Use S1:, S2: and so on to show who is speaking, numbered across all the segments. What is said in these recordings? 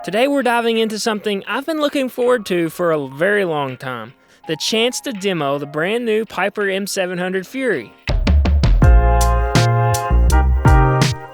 S1: Today we're diving into something I've been looking forward to for a very long time, the chance to demo the brand new Piper M700 Fury.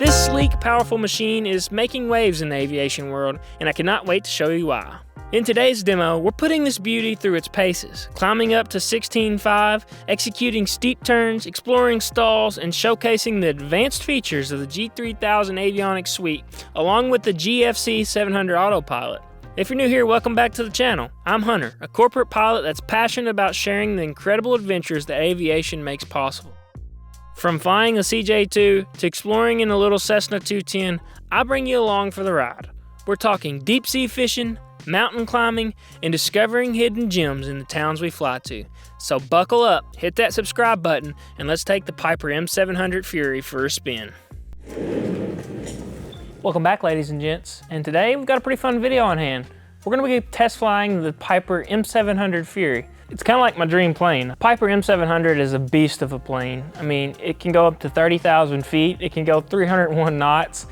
S1: This sleek, powerful machine is making waves in the aviation world, and I cannot wait to show you why. In today's demo, we're putting this beauty through its paces, climbing up to 16.5, executing steep turns, exploring stalls, and showcasing the advanced features of the G3000 Avionics suite, along with the GFC 700 autopilot. If you're new here, welcome back to the channel. I'm Hunter, a corporate pilot that's passionate about sharing the incredible adventures that aviation makes possible. From flying a CJ2 to exploring in a little Cessna 210, I bring you along for the ride. We're talking deep sea fishing, mountain climbing, and discovering hidden gems in the towns we fly to. So buckle up, hit that subscribe button, and let's take the Piper M700 Fury for a spin. Welcome back, ladies and gents, and today we've got a pretty fun video on hand. We're going to be test flying the Piper M700 Fury. It's kind of like my dream plane. Piper M700 is a beast of a plane. I mean, it can go up to 30,000 feet, it can go 301 knots,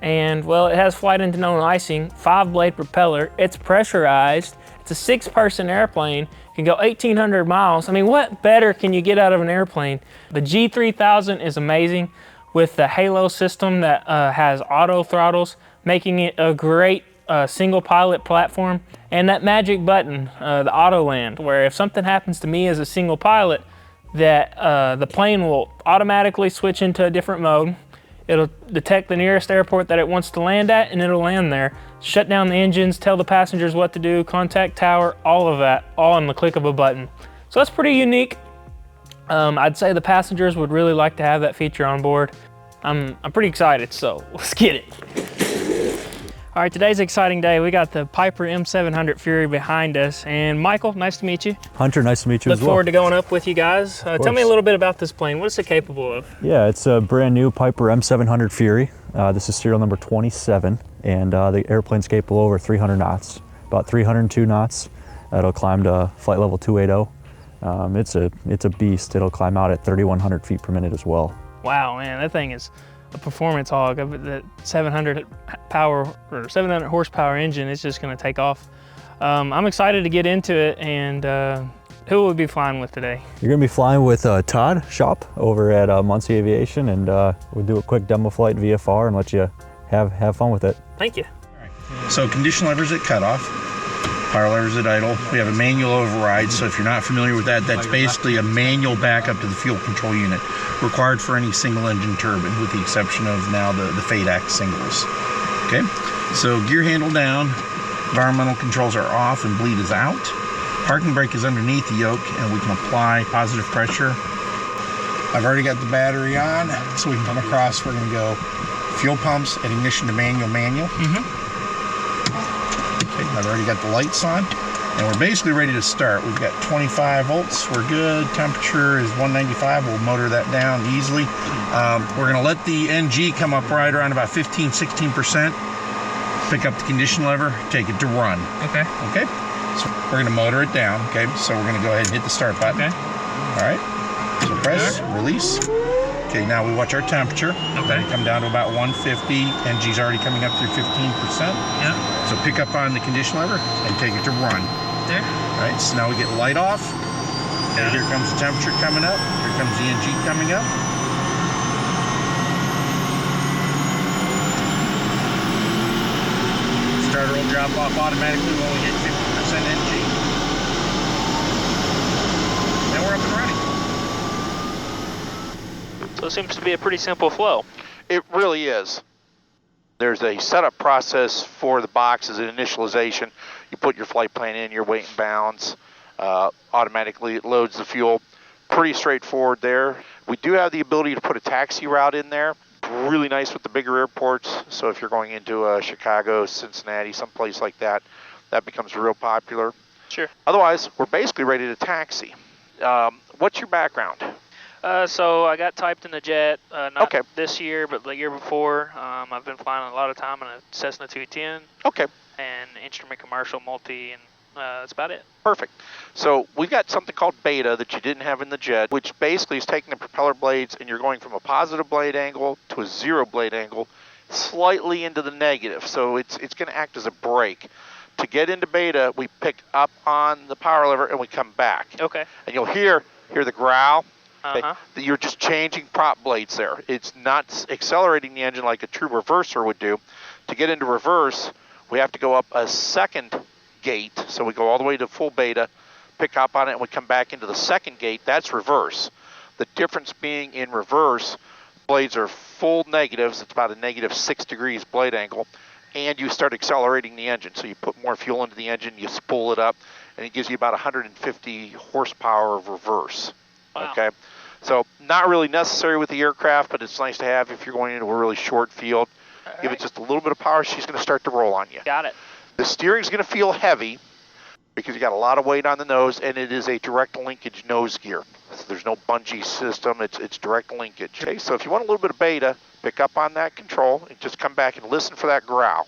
S1: and well, it has flight into known icing, 5-blade propeller, it's pressurized, it's a 6-person airplane, it can go 1,800 miles. I mean, what better can you get out of an airplane? The G3000 is amazing with the Halo system that has auto throttles, making it a great single pilot platform. And that magic button, the auto land, where if something happens to me as a single pilot, that the plane will automatically switch into a different mode. It'll detect the nearest airport that it wants to land at, and it'll land there. Shut down the engines, tell the passengers what to do, contact tower, all of that, all on the click of a button. So that's pretty unique. I'd say the passengers would really like to have that feature on board. I'm pretty excited, so let's get it. All right, today's an exciting day. We got the Piper M700 Fury behind us, and Michael, nice to meet you.
S2: Hunter, nice to meet you as well.
S1: Look forward to going up with you guys. Tell me a little bit about this plane. What is it capable of?
S2: Yeah, it's a brand new Piper M700 Fury. This is serial number 27, and the airplane's capable over 300 knots, about 302 knots. It'll climb to flight level 280. It's a beast. It'll climb out at 3,100 feet per minute as well.
S1: Wow, man, that thing is a performance hog. The 700 horsepower engine is just going to take off. I'm excited to get into it, and who will we be flying with today? You're
S2: going to be flying with Todd Shop over at Muncie Aviation, and we'll do a quick demo flight VFR and let you have fun with it.
S1: Thank you.
S3: All right. So condition levers at cutoff, power levers at idle. We have a manual override, so if you're not familiar with that, that's basically a manual backup to the fuel control unit, required for any single engine turbine, with the exception of now the FADAC singles. Okay, so gear handle down, environmental controls are off, and bleed is out. Parking brake is underneath the yoke, and we can apply positive pressure. I've already got the battery on, so we can come across. We're going to go fuel pumps and ignition to manual. Okay, I've already got the lights on, and we're basically ready to start. We've got 25 volts, we're good. Temperature is 195, we'll motor that down easily. We're gonna let the NG come up right around about 15-16%. Pick up the condition lever, take it to run.
S1: Okay.
S3: Okay, so we're gonna motor it down. Okay, so we're gonna go ahead and hit the start button.
S1: Okay.
S3: All right, so press, release. Okay, now we watch our temperature.
S1: Okay.
S3: Come down to about 150. NG's already coming up through 15%.
S1: Yeah.
S3: So pick up on the condition lever and take it to run.
S1: There.
S3: All right, so now we get light off. Okay, here comes the temperature coming up. Here comes the NG coming up. Starter will drop off automatically when we hit 50% NG. Then we're up and running.
S1: So it seems to be a pretty simple flow.
S4: It really is. There's a setup process for the boxes and initialization. You put your flight plan in, your weight and balance, automatically it loads the fuel. Pretty straightforward there. We do have the ability to put a taxi route in there. Really nice with the bigger airports. So if you're going into Chicago, Cincinnati, someplace like that, that becomes real popular.
S1: Sure.
S4: Otherwise, we're basically ready to taxi. What's your background?
S1: So I got typed in the jet, not
S4: Okay.
S1: this year, but the year before. I've been flying a lot of time in a Cessna 210
S4: Okay.
S1: and instrument commercial multi, and that's about it.
S4: Perfect. So we've got something called beta that you didn't have in the jet, which basically is taking the propeller blades and you're going from a positive blade angle to a 0 blade angle slightly into the negative, so it's going to act as a brake. To get into beta, we pick up on the power lever and we come back.
S1: Okay.
S4: And you'll hear the growl.
S1: Uh-huh.
S4: Okay? You're just changing prop blades there. It's not accelerating the engine like a true reverser would do. To get into reverse, we have to go up a second gate. So we go all the way to full beta, pick up on it, and we come back into the second gate. That's reverse. The difference being in reverse, blades are full negatives. It's about a -6 degrees blade angle. And you start accelerating the engine. So you put more fuel into the engine, you spool it up, and it gives you about 150 horsepower of reverse.
S1: Wow.
S4: Okay, so not really necessary with the aircraft, but it's nice to have if you're going into a really short field. Give it just a little bit of power, she's going to start to roll on you.
S1: Got it.
S4: The steering's going to feel heavy because you got a lot of weight on the nose, and it is a direct linkage nose gear. So there's no bungee system, it's direct linkage. Okay, so if you want a little bit of beta, pick up on that control and just come back and listen for that growl. All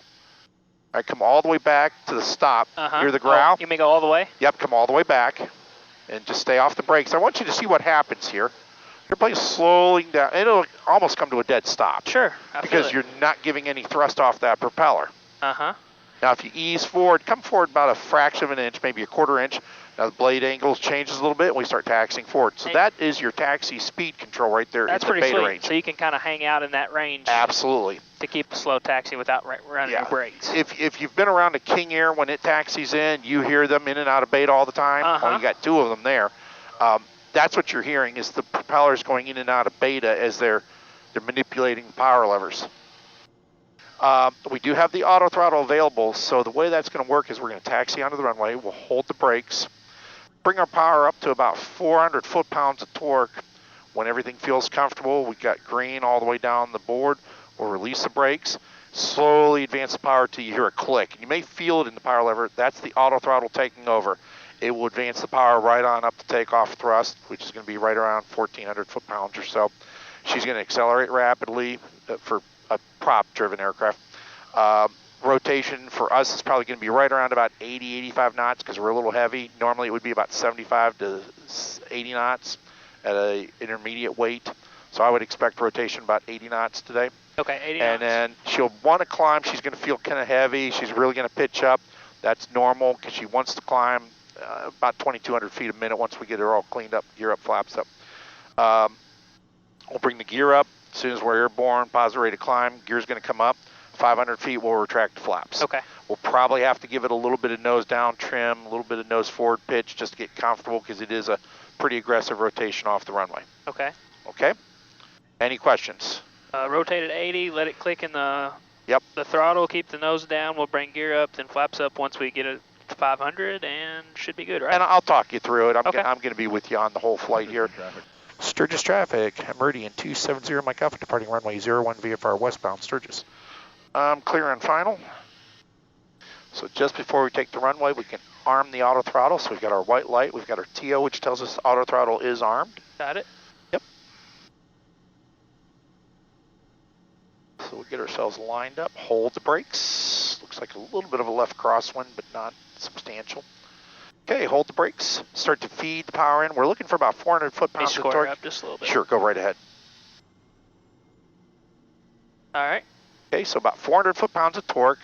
S4: right, come all the way back to the stop. Hear the growl?
S1: Oh, you may go all the way?
S4: Yep, come all the way back and just stay off the brakes. I want you to see what happens here. Airplane's slowing down. It'll almost come to a dead stop.
S1: Sure, I
S4: because
S1: feel it.
S4: you're not giving any thrust off that propeller.
S1: Uh-huh.
S4: Now, if you ease forward, come forward about a fraction of an inch, maybe a quarter inch. Now the blade angle changes a little bit, and we start taxiing forward. So that is your taxi speed control right there.
S1: That's
S4: in the
S1: pretty
S4: beta
S1: sweet.
S4: range.
S1: So you can kind of hang out in that range.
S4: Absolutely.
S1: To keep a slow taxi without running your brakes.
S4: If you've been around a King Air when it taxis in, you hear them in and out of beta all the time. Well, you got two of them there. That's what you're hearing is the propellers going in and out of beta as they're manipulating the power levers. We do have the auto throttle available, so the way that's going to work is we're going to taxi onto the runway, we'll hold the brakes, bring our power up to about 400 foot-pounds of torque. When everything feels comfortable, we've got green all the way down the board, we'll release the brakes, slowly advance the power till you hear a click. And you may feel it in the power lever, that's the auto throttle taking over. It will advance the power right on up to takeoff thrust, which is going to be right around 1,400 foot-pounds or so. She's going to accelerate rapidly for a prop-driven aircraft. Rotation for us is probably going to be right around about 80, 85 knots because we're a little heavy. Normally it would be about 75 to 80 knots at an intermediate weight. So I would expect rotation about 80 knots today.
S1: Okay, 80 knots.
S4: And then she'll want to climb. She's going to feel kind of heavy. She's really going to pitch up. That's normal because she wants to climb about 2,200 feet a minute once we get her all cleaned up, gear up, flaps up. We'll bring the gear up. As soon as we're airborne, positive rate of climb, gear's going to come up. 500 feet, we'll retract the flaps.
S1: Okay.
S4: We'll probably have to give it a little bit of nose down trim, a little bit of nose forward pitch just to get comfortable because it is a pretty aggressive rotation off the runway.
S1: Okay.
S4: Okay? Any questions?
S1: Rotate at 80, let it click in the
S4: the
S1: throttle, keep the nose down, we'll bring gear up, then flaps up once we get it to 500 and should be good, right?
S4: And I'll talk you through it. I'm
S1: Okay.
S4: going to be with you on the whole flight here. Sturgis traffic, Meridian 270 Mike Alpha, departing runway 01 VFR westbound Sturgis. Clear and final. So just before we take the runway, we can arm the auto throttle. So we've got our white light, we've got our TO, which tells us auto throttle is armed.
S1: Got it.
S4: Yep. So we'll get ourselves lined up, hold the brakes. Looks like a little bit of a left crosswind, but not substantial. Okay, hold the brakes, start to feed the power in. We're looking for about 400 foot-pounds of
S1: Square
S4: torque.
S1: up just a little bit.
S4: Sure, go right ahead.
S1: All right.
S4: Okay, so about 400 foot-pounds of torque.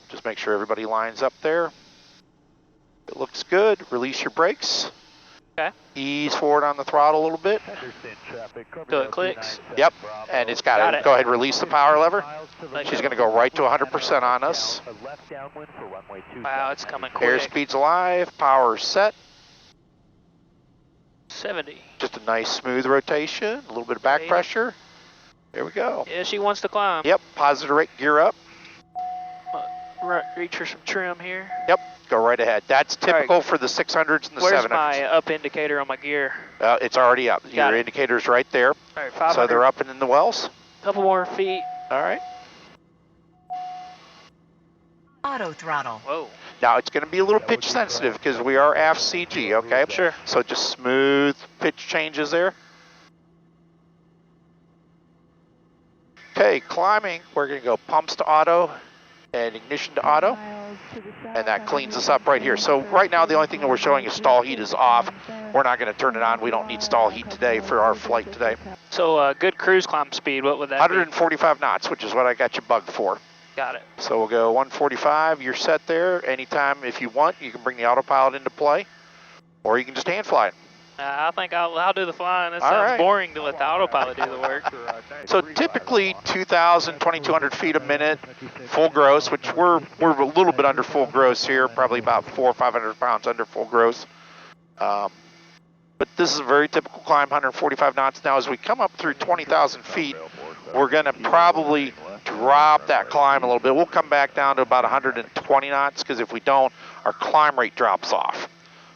S4: Just make sure everybody lines up there. It looks good. Release your brakes.
S1: Okay.
S4: Ease forward on the throttle a little bit.
S1: Till it clicks.
S4: Yep, and it's got
S1: Got
S4: it.
S1: it.
S4: Go ahead, release the power lever. She's going to go right to 100% on us.
S1: Wow, it's coming quick.
S4: Airspeed's alive. Power's set.
S1: 70.
S4: Just a nice smooth rotation. A little bit of back
S1: 80.
S4: pressure. There we go.
S1: Yeah, she wants to climb.
S4: Yep, positive rate, gear up.
S1: Reach her some trim here.
S4: Yep, go right ahead. That's typical for the 600s and the 700s.
S1: Where's my up indicator on my gear?
S4: It's already up.
S1: Got
S4: Your
S1: it.
S4: indicator's right there.
S1: All right, 500.
S4: So they're up and in the wells.
S1: Couple more feet.
S4: All right.
S5: Auto throttle.
S1: Whoa.
S4: Now it's going to be a little pitch sensitive because we are aft CG, okay?
S1: Sure.
S4: So just smooth pitch changes there. Okay, climbing. We're going to go pumps to auto and ignition to auto, and that cleans us up right here. So right now the only thing that we're showing is stall heat is off. We're not going to turn it on. We don't need stall heat today for our flight today.
S1: So good cruise climb speed, what would that
S4: 145 knots, which is what I got you bugged for.
S1: Got it.
S4: So we'll go 145, you're set there. Anytime if you want, you can bring the autopilot into play, or you can just hand fly it.
S1: I think I'll do the flying. It sounds boring to let the autopilot do the work.
S4: So typically 2,000, 2,200 feet a minute, full gross, which we're a little bit under full gross here, probably about 400 or 500 pounds under full gross. But this is a very typical climb, 145 knots. Now as we come up through 20,000 feet, we're going to probably drop that climb a little bit. We'll come back down to about 120 knots, because if we don't, our climb rate drops off.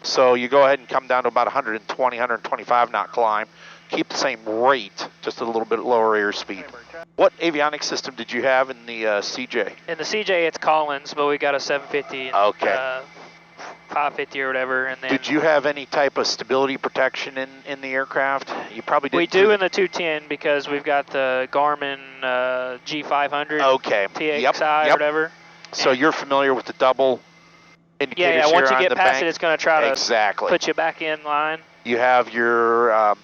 S4: So you go ahead and come down to about 120, 125 knot climb. Keep the same rate, just a little bit lower airspeed. What avionics system did you have in the CJ?
S1: In the CJ, it's Collins, but we got a 750 and
S4: Okay.
S1: 550 or whatever. And then
S4: Did you have any type of stability protection in the aircraft? You probably did.
S1: We do in the 210 because we've got the Garmin G500
S4: Okay.
S1: TXI or whatever.
S4: So you're familiar with the double indicators
S1: yeah. Once you
S4: here
S1: get
S4: on the
S1: past
S4: bank?
S1: it, it's going to try to
S4: Exactly.
S1: put you back in line.
S4: You have your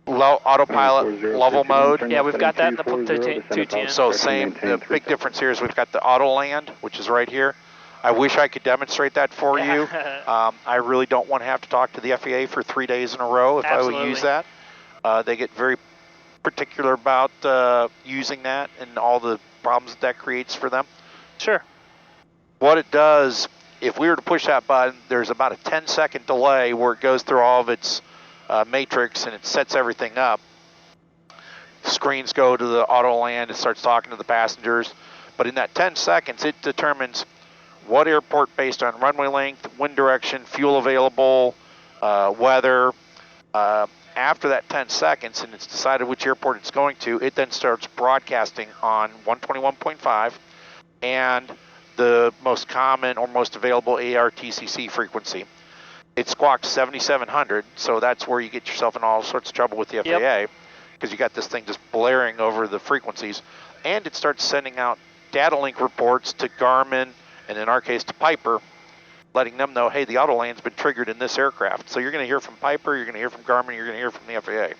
S4: low autopilot level mode.
S1: Yeah, we've got that in the 210.
S4: So same, the big difference here is we've got the auto land, which is right here. I wish I could demonstrate that for you. I really don't want to have to talk to the FAA for 3 days in a row if I would use that. They get very particular about using that and all the problems that creates for them.
S1: Sure.
S4: What it does, if we were to push that button, there's about a 10-second delay where it goes through all of its matrix and it sets everything up. Screens go to the auto land, it starts talking to the passengers. But in that 10 seconds, it determines what airport based on runway length, wind direction, fuel available, weather. After that 10 seconds and it's decided which airport it's going to, it then starts broadcasting on 121.5 and the most common or most available ARTCC frequency. It squawks 7700, so that's where you get yourself in all sorts of trouble with the FAA, because you got this thing just blaring over the frequencies, and it starts sending out data link reports to Garmin, and in our case to Piper, letting them know, hey, the auto land's been triggered in this aircraft. So you're going to hear from Piper, you're going to hear from Garmin, you're going to hear from the FAA.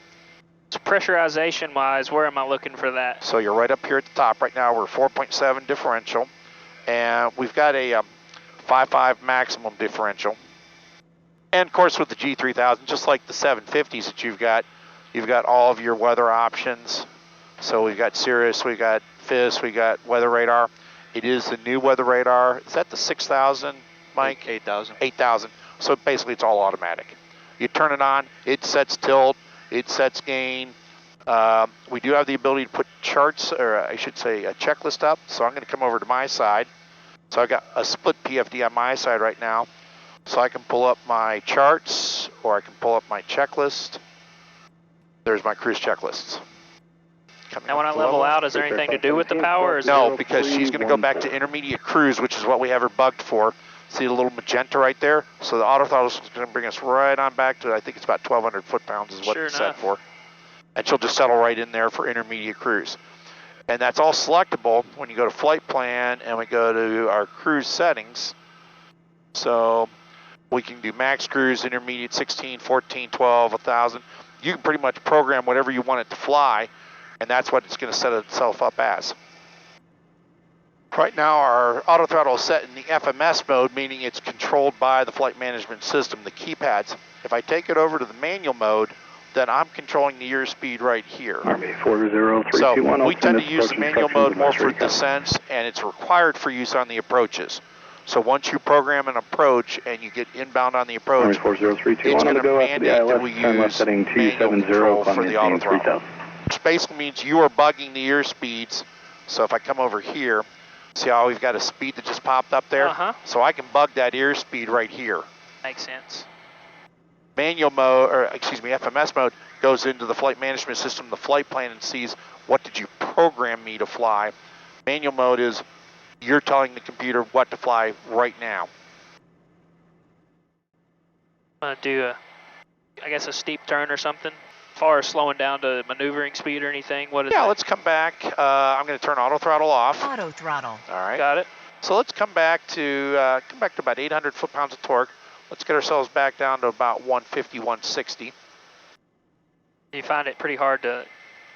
S1: So pressurization-wise, where am I looking for that?
S4: So you're right up here at the top. Right now we're 4.7 differential, and we've got a 5.5 maximum differential. And of course with the G3000, just like the 750s that you've got all of your weather options. So we've got Cirrus, we've got FIS, we got weather radar. It is the new weather radar. Is that the 6,000, Mike?
S6: 8,000.
S4: 8,000. So basically it's all automatic. You turn it on, it sets tilt, it sets gain. We do have the ability to put charts, or I should say a checklist up. So I'm going to come over to my side. So I've got a split PFD on my side right now. So I can pull up my charts, or I can pull up my checklist. There's my cruise checklists.
S1: Now when I level out, is there anything to do with the power? Or is
S4: no, because she's going to go back to intermediate cruise, which is what we have her bugged for. See the little magenta right there? So the auto throttle is going to bring us right on back to, I think it's about 1,200 foot-pounds is what it's set for. And she'll just settle right in there for intermediate cruise. And that's all selectable when you go to flight plan and we go to our cruise settings. So we can do max cruise, intermediate 16, 14, 12, 1,000. You can pretty much program whatever you want it to fly, and that's what it's going to set itself up as. Right now our auto throttle is set in the FMS mode, meaning it's controlled by the flight management system, the keypads. If I take it over to the manual mode, then I'm controlling the airspeed right here. So we tend to use the manual mode more for descents, and it's required for use on the approaches. So once you program an approach and you get inbound on the approach, it's going to mandate that we use manual control for the auto throttle. Which basically means you are bugging the airspeeds. So if I come over here, see how we've got a speed that just popped up there? So I can bug that airspeed right here.
S1: Makes sense.
S4: Manual mode, or excuse me, FMS mode goes into the flight management system, the flight plan, and sees what did you program me to fly. Manual mode is you're telling the computer what to fly right now.
S1: I'm going to do I guess a steep turn or something. As far as slowing down to maneuvering speed or anything, what is that?
S4: Yeah, let's come back. I'm going to turn auto throttle off.
S5: Auto throttle.
S4: All right.
S1: Got it.
S4: So let's come back to about 800 foot-pounds of torque. Let's get ourselves back down to about 150, 160.
S1: Do you find it pretty hard to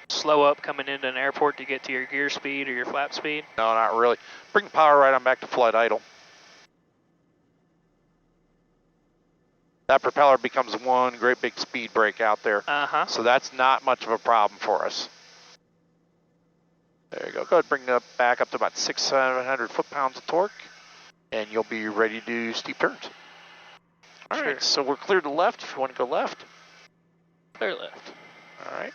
S1: slow up coming into an airport to get to your gear speed or your flap speed?
S4: No, not really. Bring the power right on back to flight idle. That propeller becomes one great big speed break out there. So that's not much of a problem for us. There you go. Go ahead and bring that back up to about 700 foot-pounds of torque, and you'll be ready to do steep turns. All right, so we're clear to left if you want to go left.
S1: Clear left.
S4: All right.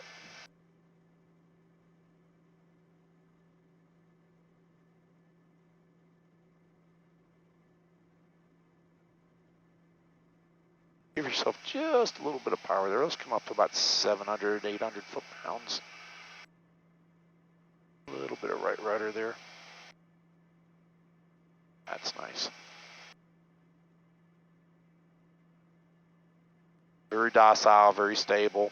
S4: Give yourself just a little bit of power there. Let's come up to about 700, 800 foot-pounds. A little bit of right rudder there. That's nice. Very docile, very stable.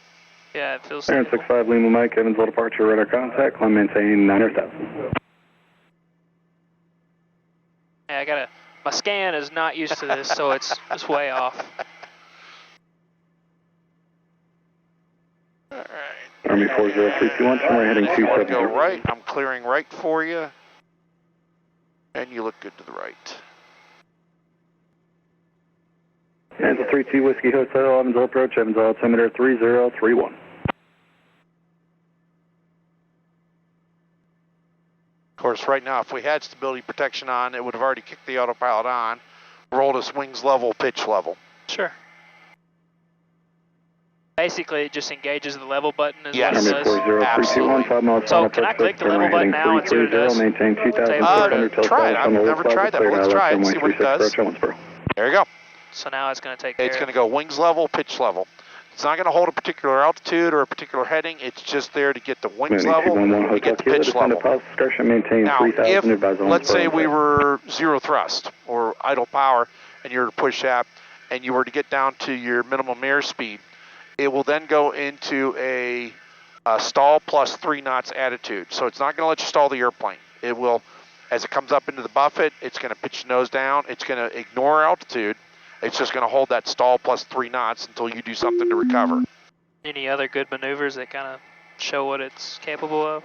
S1: Yeah, it feels
S6: Aaron 65 Lima Mike, Evansville departure, radar contact, climb maintain 900,000.
S1: Yeah, my scan is not used to this, so it's way off.
S4: All right.
S6: Army 40321, we're heading
S4: If you want to
S6: 270.
S4: go right, I'm clearing right for you. And you look good to the right.
S6: Evansville 32 Whiskey Hotel, Evansville approach, Evansville altimeter 3031.
S4: Of course, right now, if we had stability protection on, it would have already kicked the autopilot on, rolled us wings level, pitch level.
S1: Sure. Basically, it just engages the level button is
S4: Yes.
S1: what it does.
S6: Absolutely. 5 miles
S1: So can I click the level button now and see what it does?
S6: Maintain 2,600
S4: try it. I've never tried that, but let's try it and see what it does. There you go.
S1: So now it's going to take care
S4: It's going to go wings level, pitch level. It's not going to hold a particular altitude or a particular heading. It's just there to get the wings level and get the pitch level. Now, if, let's say we were zero thrust or idle power and you were to push that and you were to get down to your minimum airspeed, it will then go into a stall plus 3 knots attitude. So it's not going to let you stall the airplane. It will, as it comes up into the buffet, it's going to pitch the nose down. It's going to ignore altitude. It's just going to hold that stall plus 3 knots until you do something to recover.
S1: Any other good maneuvers that kind of show what it's capable of?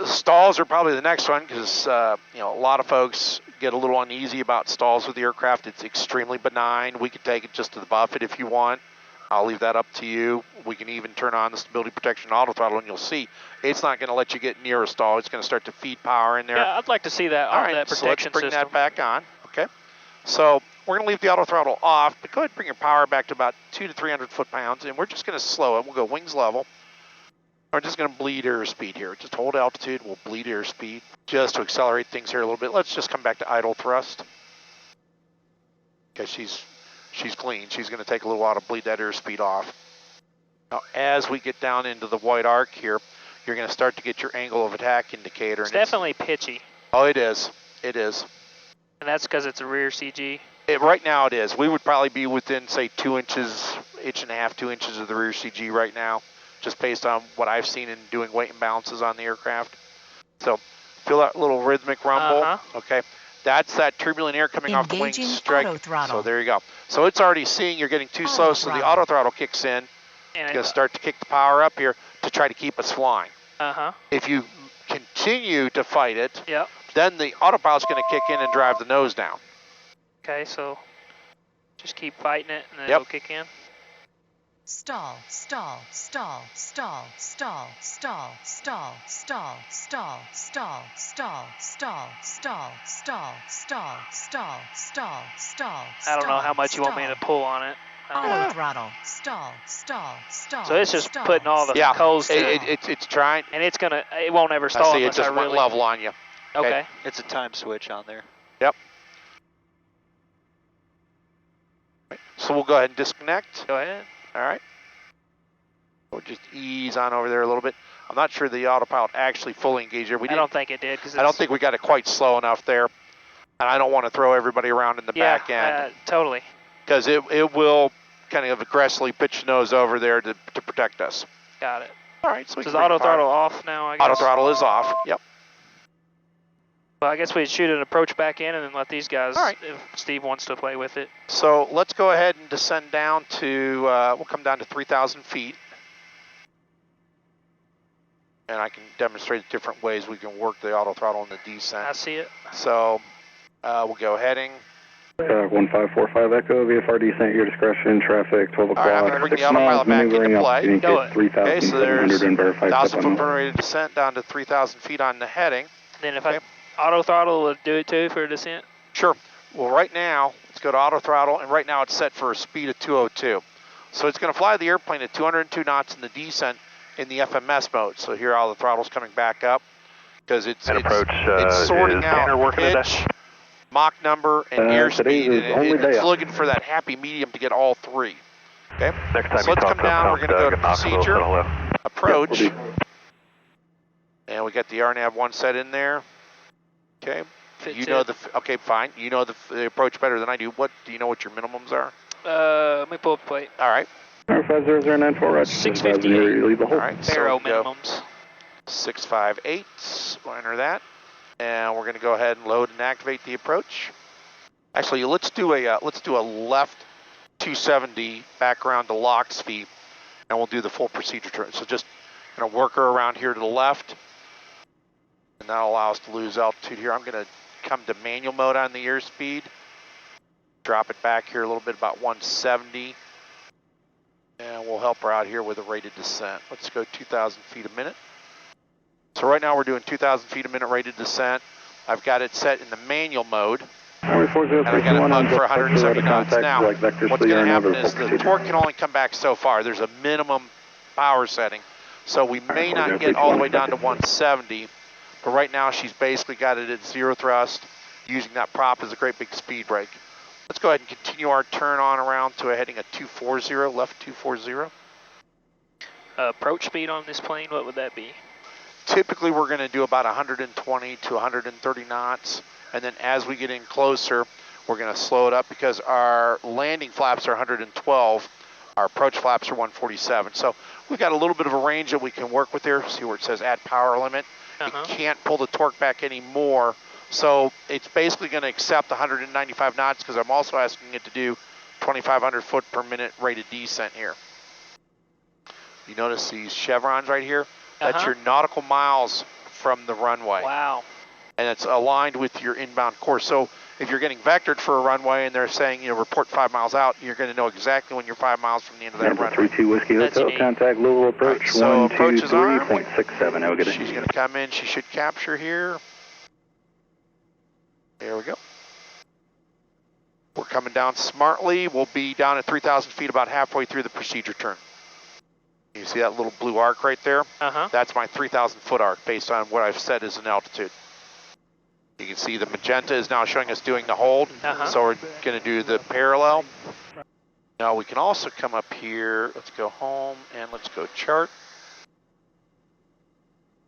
S4: Stalls are probably the next one because a lot of folks get a little uneasy about stalls with the aircraft. It's extremely benign. We could take it just to the buffet if you want. I'll leave that up to you. We can even turn on the stability protection auto throttle and you'll see it's not going to let you get near a stall. It's going to start to feed power in there.
S1: Yeah, I'd like to see that,
S4: All right,
S1: that protection
S4: so let's bring
S1: system.
S4: that back on. Okay. So we're going to leave the auto throttle off, but go ahead and bring your power back to about 200 to 300 foot-pounds, and we're just going to slow it. We'll go wings level. We're just going to bleed airspeed here. Just hold altitude. We'll bleed airspeed just to accelerate things here a little bit. Let's just come back to idle thrust. Okay, she's clean. She's going to take a little while to bleed that airspeed off. Now, as we get down into the white arc here, you're going to start to get your angle of attack indicator.
S1: It's definitely pitchy.
S4: Oh, it is. It is.
S1: And that's because it's a rear CG?
S4: Right now it is. We would probably be within, say, 2 inches, inch and a half, 2 inches of the rear CG right now, just based on what I've seen in doing weight and balances on the aircraft. So, feel that little rhythmic rumble? Okay. That's that turbulent air coming off the wing strike. So there you go. So it's already seeing you're getting too slow, so the auto throttle kicks in. It's going to start to kick the power up here to try to keep us flying. If you continue to fight it, then the autopilot's going to kick in and drive the nose down.
S1: Okay, so just keep fighting it and then it'll kick in.
S5: Stall, stall, stall, stall, stall, stall, stall, stall, stall, stall, stall, stall, stall, stall, stall, stall, stall, stall.
S1: I don't know how much you want me to pull on it.
S5: Auto throttle, stall, stall, stall.
S1: So it's just putting all the coals to
S4: it's trying.
S1: And it won't ever stall.
S4: I see, it just went level on you.
S1: Okay.
S7: It's a time switch on there.
S4: Yep. So we'll go ahead and disconnect.
S1: Go ahead.
S4: All right. We'll just ease on over there a little bit. I'm not sure the autopilot actually fully engaged there.
S1: I don't think it did.
S4: I don't think we got it quite slow enough there. And I don't want to throw everybody around in the back end.
S1: Totally.
S4: Because it will kind of aggressively pitch the nose over there to protect us.
S1: Got it.
S4: All right. So
S1: is auto throttle off now, I guess?
S4: Auto throttle is off. Yep.
S1: Well, I guess we'd shoot an approach back in and then let these guys,
S4: All right.
S1: if Steve wants to play with it.
S4: So let's go ahead and descend down to, we'll come down to 3,000 feet. And I can demonstrate the different ways we can work the auto throttle and the descent.
S1: I see it.
S4: So we'll go heading.
S6: 1545 Echo, VFR descent, your discretion, traffic, 12 o'clock.
S4: All right, I'm going to bring the autopilot back into play.
S1: Go it.
S6: 3,700
S4: Okay, so there's
S6: and verify
S4: 1,000
S6: step
S4: foot
S6: on.
S4: rate of descent down to 3,000 feet on the heading.
S1: Then if
S4: Okay.
S1: I auto throttle, will it do it too for a descent?
S4: Sure. Well, right now, let's go to auto throttle, and right now it's set for a speed of 202. So it's going to fly the airplane at 202 knots in the descent in the FMS mode. So here all the throttle's coming back up because it's sorting out pitch, Mach number, and airspeed, and it's looking for that happy medium to get all three. Okay, so let's come down, we're going to go to procedure, approach, and we got the RNAV 1 set in there. Okay,
S1: Fits
S4: you know
S1: it.
S4: okay, fine, you know the approach better than I do. What do you know what your minimums are?
S1: Let me pull up the plate.
S4: All right.
S6: 50094, roger.
S1: 658.
S6: Leave the
S4: All
S6: hole.
S4: right, so
S1: Barrel
S4: we go
S1: minimums.
S4: 658, we'll enter that. And we're going to go ahead and load and activate the approach. Actually, let's do a left 270 background to lock speed, and we'll do the full procedure turn. So just going to work her around here to the left, and that'll allow us to lose altitude here. I'm going to come to manual mode on the airspeed, drop it back here a little bit, about 170, and we'll help her out here with a rated descent. Let's go 2,000 feet a minute. So right now we're doing 2,000 feet a minute rated descent. I've got it set in the manual mode, and I got it bugged for 170 knots. Now, what's going to happen is the torque can only come back so far. There's a minimum power setting, so we may not get all the way down to 170, but right now she's basically got it at 0 thrust, using that prop as a great big speed brake. Let's go ahead and continue our turn on around to a heading of 240, left 240.
S1: Approach speed on this plane, what would that be?
S4: Typically, we're going to do about 120 to 130 knots, and then as we get in closer, we're going to slow it up because our landing flaps are 112, our approach flaps are 147. So we've got a little bit of a range that we can work with here. See where it says add power limit? It can't pull the torque back anymore, so it's basically going to accept 195 knots because I'm also asking it to do 2,500 foot per minute rated descent here. You notice these chevrons right here? That's your nautical miles from the runway.
S1: Wow.
S4: And it's aligned with your inbound course. So if you're getting vectored for a runway and they're saying, you know, report 5 miles out, you're going to know exactly when you're 5 miles from the end of that runway.
S6: 32 Whiskey Hotel, contact Louisville approach,
S4: right, so approach is on.
S6: 123.67. Have a good day.
S4: She's going to come in. She should capture here. There we go. We're coming down smartly. We'll be down at 3,000 feet about halfway through the procedure turn. You see that little blue arc right there? That's my 3,000 foot arc based on what I've set as an altitude. You can see the magenta is now showing us doing the hold. So we're going to do the parallel. Now we can also come up here. Let's go home and let's go chart.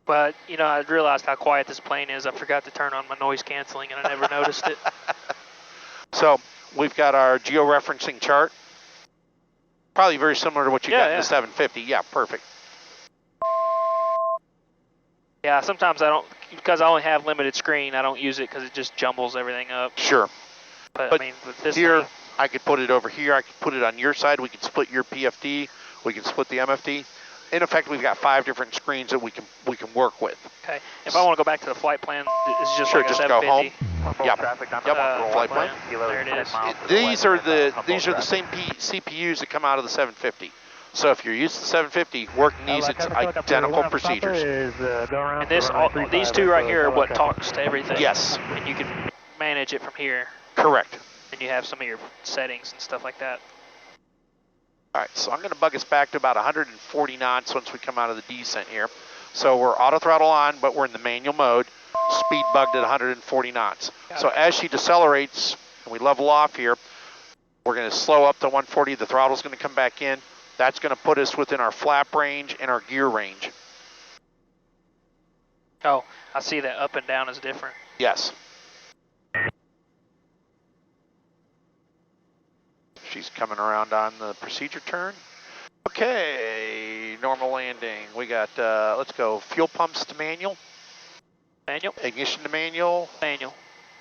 S1: But, you know, I realized how quiet this plane is. I forgot to turn on my noise canceling and I never noticed it.
S4: So we've got our georeferencing chart. Probably very similar to what you got in the 750. Yeah, perfect.
S1: Yeah, sometimes I don't, because I only have limited screen, I don't use it because it just jumbles everything up.
S4: Sure.
S1: But I mean, with this
S4: here,
S1: thing,
S4: I could put it over here. I could put it on your side. We could split your PFD. We can split the MFD. In effect, we've got 5 different screens that we can work with.
S1: Okay. If I want to go back to the flight plan, it's just
S4: sure,
S1: like
S4: just
S1: a
S4: go
S1: 750.
S4: home. Yep. Flight plan.
S1: There it is.
S4: These are the same CPUs that come out of the 750. So if you're used to the 750, working these, it's identical procedures.
S1: And these two right here are what talks to everything.
S4: Yes.
S1: And you can manage it from here.
S4: Correct.
S1: And you have some of your settings and stuff like that.
S4: All right, so I'm going to bug us back to about 140 knots once we come out of the descent here. So we're auto throttle on, but we're in the manual mode. Speed bugged at 140 knots. So as she decelerates and we level off here, we're going to slow up to 140. The throttle's going to come back in. That's going to put us within our flap range and our gear range.
S1: Oh, I see that up and down is different.
S4: Yes. She's coming around on the procedure turn. Okay, normal landing. We got, let's go fuel pumps to manual.
S7: Manual.
S4: Ignition to manual.
S7: Manual.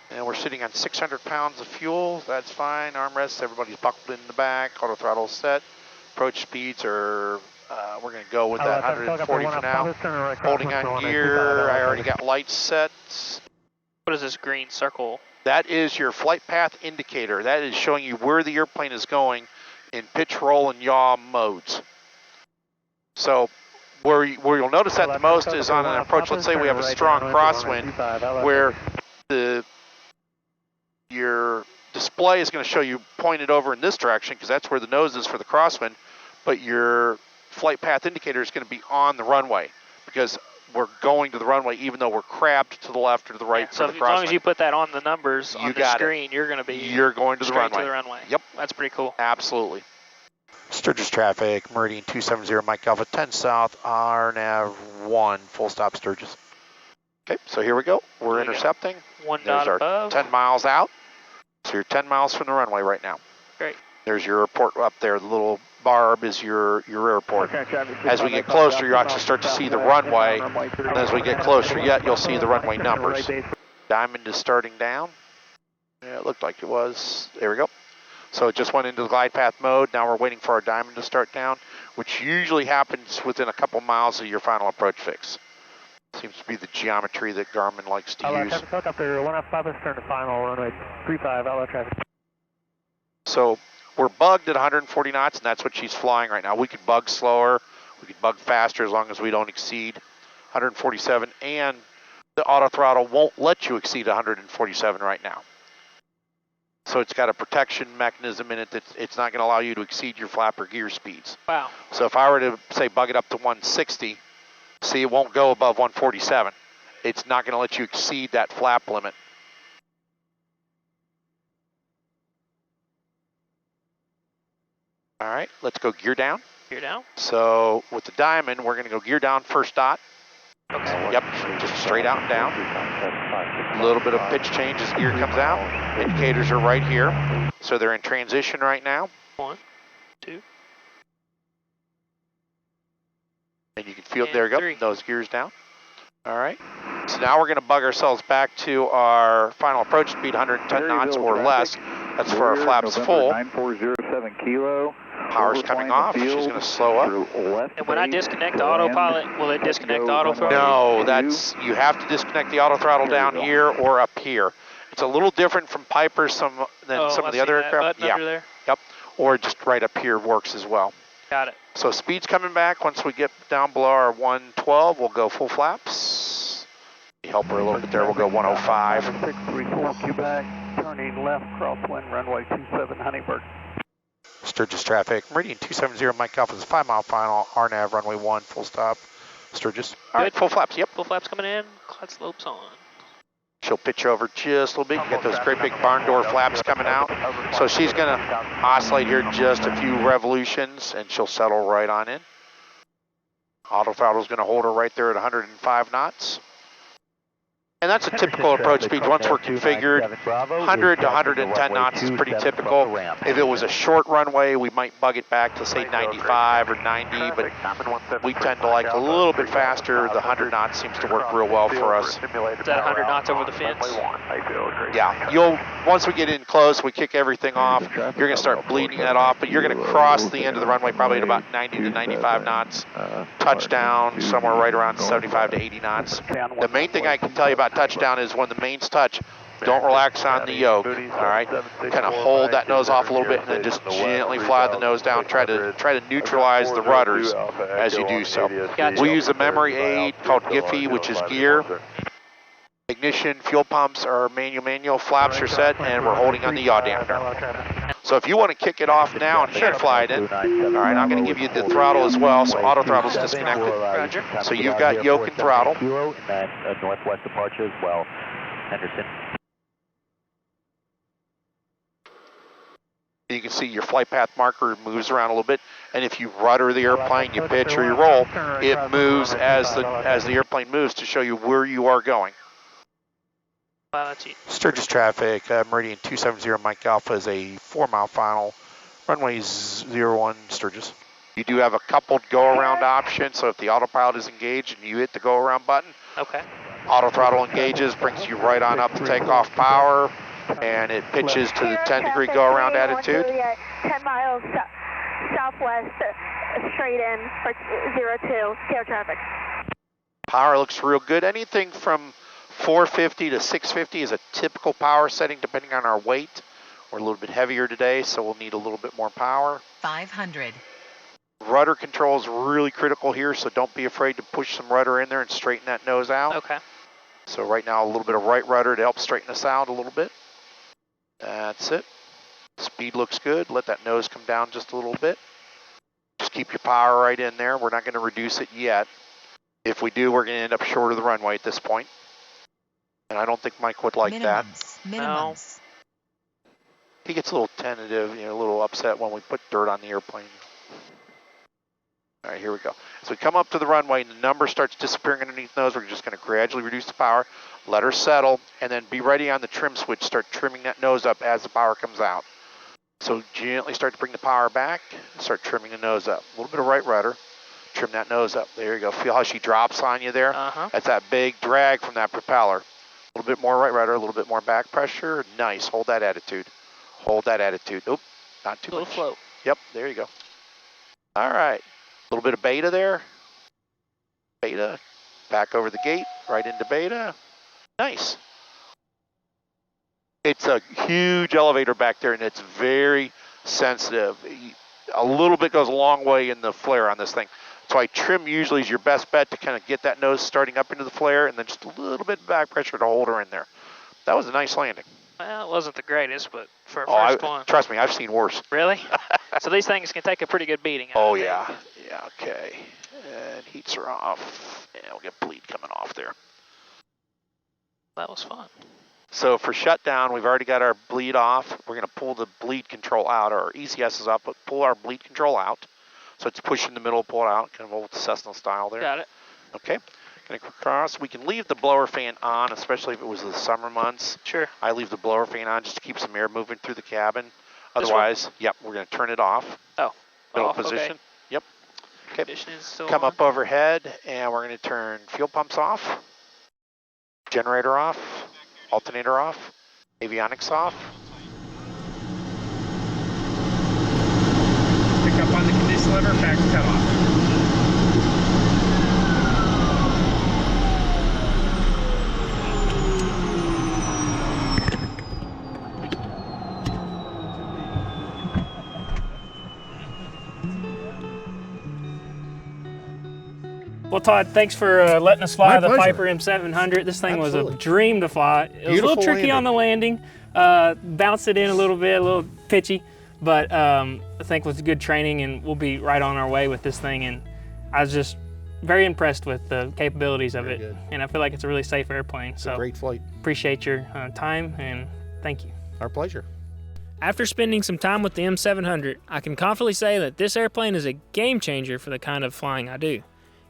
S4: And we're sitting on 600 pounds of fuel. That's fine. Armrests, everybody's buckled in the back. Auto throttle set. Approach speeds are, we're going to go with that 140 for now. Holding on gear. I already got lights set.
S7: What is this green circle?
S4: That is your flight path indicator. That is showing you where the airplane is going in pitch, roll, and yaw modes. So where you'll notice that the most is on an approach. Let's say we have a strong crosswind where your display is going to show you pointed over in this direction because that's where the nose is for the crosswind, but your flight path indicator is going to be on the runway because we're going to the runway even though we're crabbed to the left or to the right
S7: So
S4: for the
S7: as long
S4: crosswind.
S7: as you put that on the numbers on the screen, you're going to be
S4: going to the
S7: straight
S4: runway.
S7: to the runway.
S4: Yep.
S7: That's pretty cool.
S4: Absolutely. Sturgis traffic, Meridian 270, Mike Alpha 10 South, RNAV 1, full stop Sturgis. Okay, so here we go. We're intercepting.
S7: One
S4: There's
S7: dot
S4: our
S7: above.
S4: 10 miles out. So you're 10 miles from the runway right now.
S7: Great.
S4: There's your airport up there. The little barb is your airport. As we get closer, you actually start to see the runway. And as we get closer yet, you'll see the runway numbers. Diamond is starting down. Yeah, it looked like it was. There we go. So it just went into the glide path mode. Now we're waiting for our diamond to start down, which usually happens within a couple miles of your final approach fix. Seems to be the geometry that Garmin likes to use. So we're bugged at 140 knots, and that's what she's flying right now. We could bug slower, we could bug faster as long as we don't exceed 147, and the auto throttle won't let you exceed 147 right now. So it's got a protection mechanism in it that it's not going to allow you to exceed your flap or gear speeds.
S7: Wow.
S4: So if I were to say bug it up to 160, see, it won't go above 147. It's not going to let you exceed that flap limit. All right, let's go gear down.
S7: Gear down.
S4: So with the diamond, we're going to go gear down first dot.
S7: Okay.
S4: Yep, just straight out and down. A little bit of pitch change as gear comes out. Indicators are right here. So they're in transition right now.
S7: 1, 2.
S4: And you can feel,
S7: And
S4: there we go,
S7: 3.
S4: those gears down. All right. So now we're going to bug ourselves back to our final approach speed, 110 knots or less. That's for our flaps full.
S6: 9407 kilo.
S4: Power's coming off. She's going to slow up.
S7: And when I disconnect the autopilot, will it disconnect the auto throttle?
S4: No, that's, you have to disconnect the auto throttle down here or up here. It's a little different from Piper than some of the other aircraft.
S7: Under there.
S4: Yep. Or just right up here works as well.
S7: Got it.
S4: So speed's coming back. Once we get down below our 112, we'll go full flaps. Help her a little bit there. We'll go 105.
S6: 634 Quebec, turning left, crosswind, runway 27 Honeyberg.
S4: Sturgis traffic, Meridian 270, Mike Alpha is 5 mile final, RNAV runway 1, full stop, Sturgis. All right, full flaps, yep.
S7: Full flaps coming in, cloud slopes on.
S4: She'll pitch over just a little bit. You got those great big barn door flaps coming out. So she's going to oscillate here just a few revolutions, and she'll settle right on in. Auto throttle is going to hold her right there at 105 knots. And that's a typical approach speed. Once we're configured, 100 to 110 knots is pretty typical. If it was a short runway, we might bug it back to say 95 or 90, but we tend to like a little bit faster. The 100 knots seems to work real well for us.
S7: Is that 100 knots over the fence?
S4: Yeah, once we get in close, we kick everything off. You're going to start bleeding that off, but you're going to cross the end of the runway probably at about 90 to 95 knots. Touchdown somewhere right around 75 to 80 knots. The main thing I can tell you about touchdown is when the mains touch, don't relax on the yoke, all right? Kind of hold that nose off a little bit and then just gently fly the nose down. Try to neutralize the rudders as you do so.
S7: Gotcha.
S4: We use a memory aid called Giphy, which is gear. Ignition, fuel pumps are manual, flaps are set, and we're holding on the yaw dampener. So if you want to kick it off now and hand fly it in, all right, I'm going to give you the throttle as well, so auto throttle's disconnected.
S7: Roger.
S4: So you've got yoke and throttle.
S6: Northwest departure as well. Henderson.
S4: You can see your flight path marker moves around a little bit, and if you rudder the airplane, you pitch or you roll, it moves as the airplane moves to show you where you are going. Sturgis traffic, Meridian 270, Mike Alpha is a 4 mile final, runway 01 Sturgis. You do have a coupled go around option, so if the autopilot is engaged and you hit the go around button,
S7: okay,
S4: Auto throttle engages, brings you right on up to takeoff power, and it pitches to the 10-degree go-around attitude.
S8: 10 miles southwest, straight in for 02, clear traffic.
S4: Power looks real good. Anything from 450 to 650 is a typical power setting depending on our weight. We're a little bit heavier today, so we'll need a little bit more power.
S5: 500.
S4: Rudder control is really critical here, so don't be afraid to push some rudder in there and straighten that nose out.
S7: Okay.
S4: So right now, a little bit of right rudder to help straighten us out a little bit. That's it. Speed looks good. Let that nose come down just a little bit. Just keep your power right in there. We're not going to reduce it yet. If we do, we're going to end up short of the runway at this point. And I don't think Mike would like that.
S5: Minimums.
S4: He gets a little tentative, a little upset when we put dirt on the airplane. All right, here we go. So we come up to the runway and the number starts disappearing underneath the nose. We're just going to gradually reduce the power, let her settle, and then be ready on the trim switch. Start trimming that nose up as the power comes out. So gently start to bring the power back and start trimming the nose up. A little bit of right rudder. Trim that nose up. There you go. Feel how she drops on you there?
S7: Uh-huh.
S4: That's that big drag from that propeller. A little bit more right rudder, a little bit more back pressure. Nice. Hold that attitude. Hold that attitude. Oop, not too much.
S7: A little float.
S4: Yep, there you go. All right. A little bit of beta there. Beta. Back over the gate, right into beta. Nice. It's a huge elevator back there, and it's very sensitive. A little bit goes a long way in the flare on this thing. That's why trim usually is your best bet to kind of get that nose starting up into the flare, and then just a little bit of back pressure to hold her in there. That was a nice landing.
S7: Well, it wasn't the greatest, but for a first one.
S4: Trust me, I've seen worse.
S7: Really? So these things can take a pretty good beating.
S4: Oh, yeah. Yeah, okay. And heats are off. And we'll get bleed coming off there.
S7: That was fun.
S4: So for shutdown, we've already got our bleed off. We're going to pull the bleed control out. Our ECS is up, but pull our bleed control out. So it's push in the middle, pull it out, kind of old Cessna style there.
S7: Got it.
S4: Okay. Going to cross. We can leave the blower fan on, especially if it was the summer months.
S7: Sure.
S4: I leave the blower fan on just to keep some air moving through the cabin. Otherwise, yep, we're going to turn it off.
S7: Oh.
S4: Middle
S7: off,
S4: position.
S7: Okay.
S4: Yep. Okay.
S7: Condition is still
S4: Come
S7: on.
S4: up overhead, and we're going to turn fuel pumps off, generator off, alternator off, avionics off. Pick up on the condition lever, back cut off.
S1: Well, Todd, thanks for letting us fly
S3: My
S1: the
S3: pleasure.
S1: Piper M700. This thing was
S3: Absolutely.
S1: a dream to fly. It was a little
S3: Beautiful
S1: tricky on the landing. Bounced it in a little bit, a little pitchy, but I think it was good training, and we'll be right on our way with this thing. And I was just very impressed with the capabilities of it,
S3: good.
S1: and I feel like it's a really safe airplane. So
S3: Great flight.
S1: appreciate your time, and thank you.
S3: Our pleasure.
S1: After spending some time with the M700, I can confidently say that this airplane is a game changer for the kind of flying I do.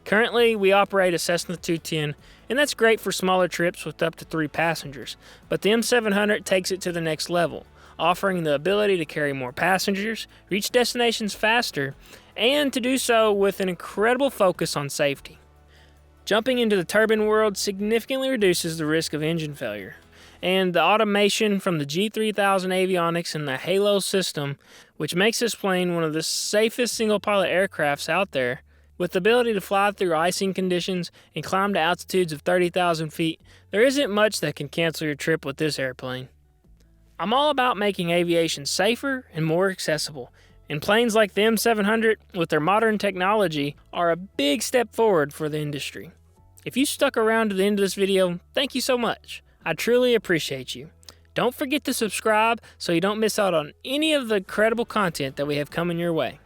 S1: Currently, we operate a Cessna 210, and that's great for smaller trips with up to 3 passengers, but the M700 takes it to the next level, offering the ability to carry more passengers, reach destinations faster, and to do so with an incredible focus on safety. Jumping into the turbine world significantly reduces the risk of engine failure, and the automation from the G3000 Avionics and the Halo system, which makes this plane one of the safest single-pilot aircrafts out there, with the ability to fly through icing conditions and climb to altitudes of 30,000 feet, there isn't much that can cancel your trip with this airplane. I'm all about making aviation safer and more accessible, and planes like the M700 with their modern technology are a big step forward for the industry. If you stuck around to the end of this video, thank you so much. I truly appreciate you. Don't forget to subscribe so you don't miss out on any of the incredible content that we have coming your way.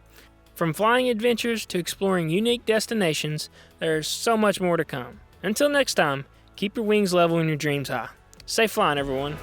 S1: From flying adventures to exploring unique destinations, there's so much more to come. Until next time, keep your wings level and your dreams high. Safe flying, everyone.